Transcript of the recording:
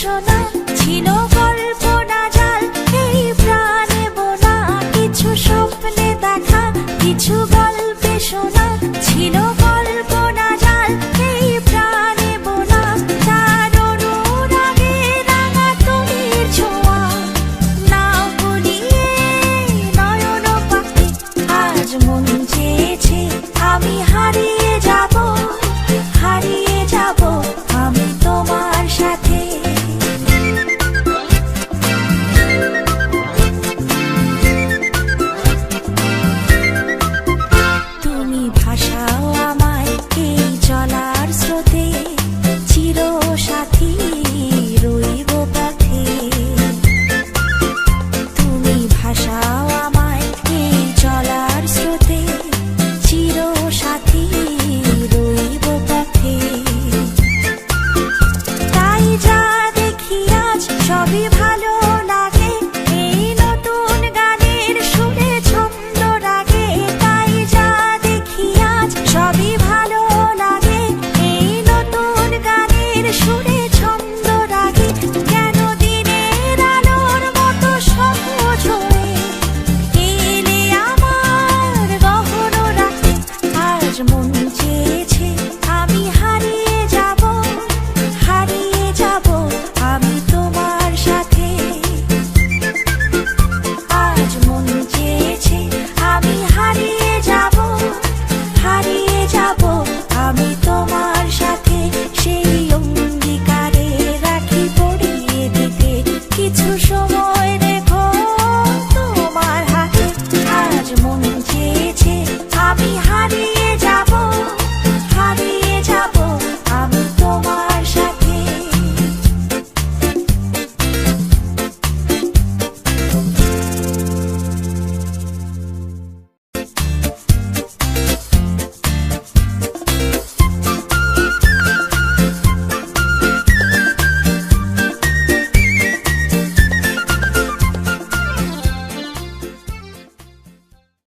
শোনা ছিল কল্পনা জাল, এই প্রাণে বোনা কিছু স্বপ্নে দেখা, কিছু গল্পে শোনা ছিল কল্পনা জাল, এই প্রাণে বোনা তার অনুরাগে রাঙা তুলির ছোঁয়া, না ভুলিয়ে নয়ন পাখি। আজ মন চেয়েছে আমি হারিয়ে যাব, হারিয়ে যাব আমি তোমার সাথে। তুমি ভাসাও আমায় এই চলার স্রোতে, চির সাথী রইব পথে। তুমি ভাসাও